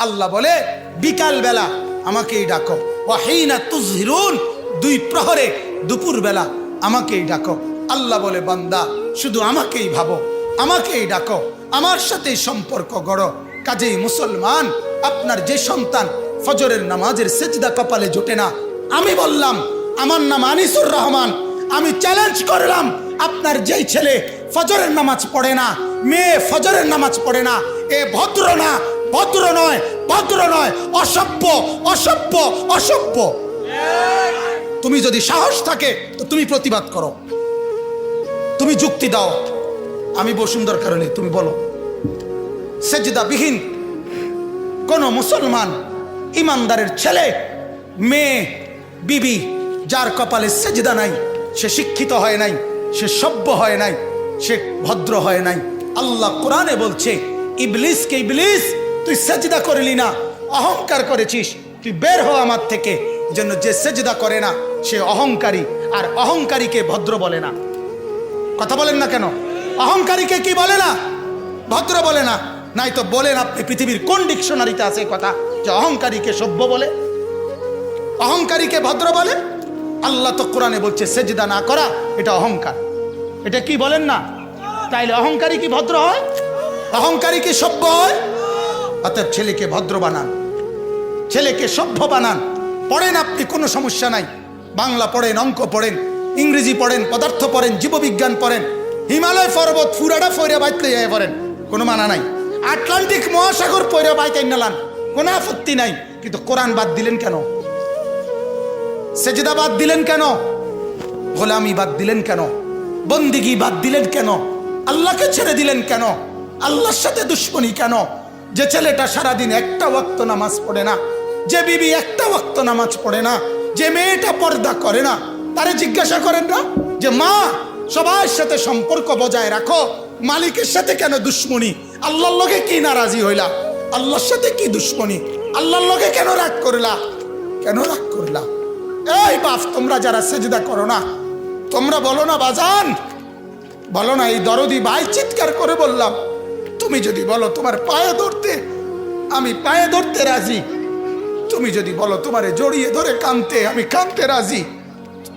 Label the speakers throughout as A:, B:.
A: আল্লাহ বলে বিকাল বেলা আমাকেই ডাকো, ওয়াহিনা তুজহিরুন, 2 প্রহরে দুপুর বেলা আমাকেই ডাকো। আল্লাহ বলে বান্দা শুধু আমাকেই ভাবো, আমাকেই ডাকো, আমার সাথে সম্পর্ক গড়ো। কাজেই মুসলমান, আপনার যে সন্তান ফজরের নামাজের সেজদা কপালে জোটে না, আমি বললাম আমার নাম আনিসুর রহমান, আমি চ্যালেঞ্জ করলাম আপনার যেই ছেলে ফজরের নামাজ পড়ে না, মেয়ে ফজরের নামাজ পড়ে না, এ ভদ্র না, ভদ্র নয়, ভদ্র নয়, অসভ্য, অসভ্য, অসভ্য। তুমি যদি সাহস থাকে তো তুমি প্রতিবাদ করো, তুমি যুক্তি দাও। আমি বসুন্ধর কারণে তুমি বলো সেজদাবিহীন কোন মুসলমান ইমানদারের ছেলে, মেয়ে, বিবি যার কপালে সেজদা নাই, সে শিক্ষিত হয় নাই, সে সভ্য হয় নাই, সে ভদ্র হয় নাই। আল্লাহ কোরআনে বলছে ইবলিসকে, ইবলিস তুই সেজদা করলি না, অহংকার করেছিস, তুই বের হ আমার থেকে। জন্য যে সেজদা করে না সে অহংকারী, আর অহংকারীকে ভদ্র বলে না। কথা বলেন না কেন? অহংকারীকে কি বলে না? ভদ্র বলে না। নাই তো বলেন আপনি পৃথিবীর কোন ডিকশনারিতে আছে কথা যে অহংকারীকে সভ্য বলে, অহংকারীকে ভদ্র বলে? আল্লাহ তো কোরআনে বলছে সেজদা না করা এটা অহংকার। এটা কি বলেন না? তাইলে অহংকারী কি ভদ্র হয়? অহংকারী কি সভ্য হয়? অতএব ছেলেকে ভদ্র বানান, ছেলেকে সভ্য বানান। পড়েন আপনি, কোনো সমস্যা নাই, বাংলা পড়েন, অঙ্ক পড়েন, ইংরেজি পড়েন, পদার্থ পড়েন, জীববিজ্ঞান পড়েন, হিমালয় পর্বত ফুরাটা ফইরা বাইতে যায় পড়েন, কোনো মানা নাই। আটলান্টিক মহাসাগর পইরা বাইতে নালান, কোনো আপত্তি নাই। কিন্তু কোরআন বাদ দিলেন কেন? সেজদা বাদ দিলেন কেন? গোলামি বাদ দিলেন কেন? বন্দিগি বাদ দিলেন কেন? আল্লাহকে ছেড়ে দিলেন কেন? আল্লাহর সাথে দুশ্মনী কেন? যে ছেলেটা সারাদিন একটা ওয়াক্ত নামাজ পড়ে না, যে বিবি একটা ওয়াক্ত নামাজ পড়ে না, যে মেয়েটা পর্দা করে না, তারে জিজ্ঞাসা করেন না যে মা সবার সাথে সম্পর্ক বজায় রাখো, মালিকের সাথে কেন দুশ্মনী? আল্লাহর লগে কি নারাজি হইলা? আল্লাহর সাথে কি দুশ্মনী? আল্লাহর লগে কেন রাগ করলা? কেন রাগ করলা? এই বাপ, তোমরা যারা সেজদা করো না, তোমরা বলো না বাজান, বলো না, এই দরদি ভাই চিৎকার করে বললাম, তুমি যদি বলো তোমার পায়ে ধরতে, আমি পায়ে ধরতে রাজি। তুমি যদি বলো তোমারে জড়িয়ে ধরে কাঁদতে, আমি কাঁদতে রাজি।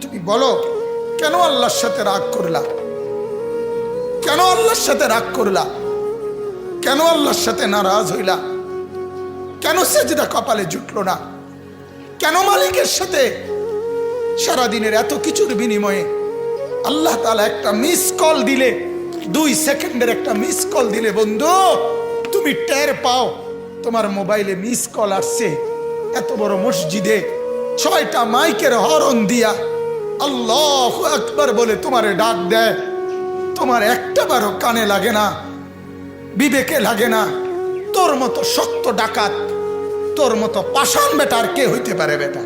A: তুমি বলো কেন আল্লাহর সাথে রাগ করলা? কেন আল্লাহর সাথে রাগ করলা? কেন আল্লাহর সাথে নারাজ হইলা? কেন সেজদা কপালে জুটলো না? কেন মালিকের সাথে সারাদিনের এত কিছুর বিনিময়ে আল্লাহ তাআলা একটা মিস কল দিলে, 2 সেকেন্ডের একটা মিস কল দিলে বন্ধু তুমি টের পাও তোমার মোবাইলে মিস কল আসছে। এত বড় মসজিদে 6টা মাইকের হরন দিয়া আল্লাহু আকবার বলে তোমারে ডাক দেয়, তোমার একটা বারও কানে লাগে না, বিবেকে লাগে না। তোর মতো শক্ত ডাকাত, তোর মতো পাষাণ বেটা আর কে হইতে পারে বেটা?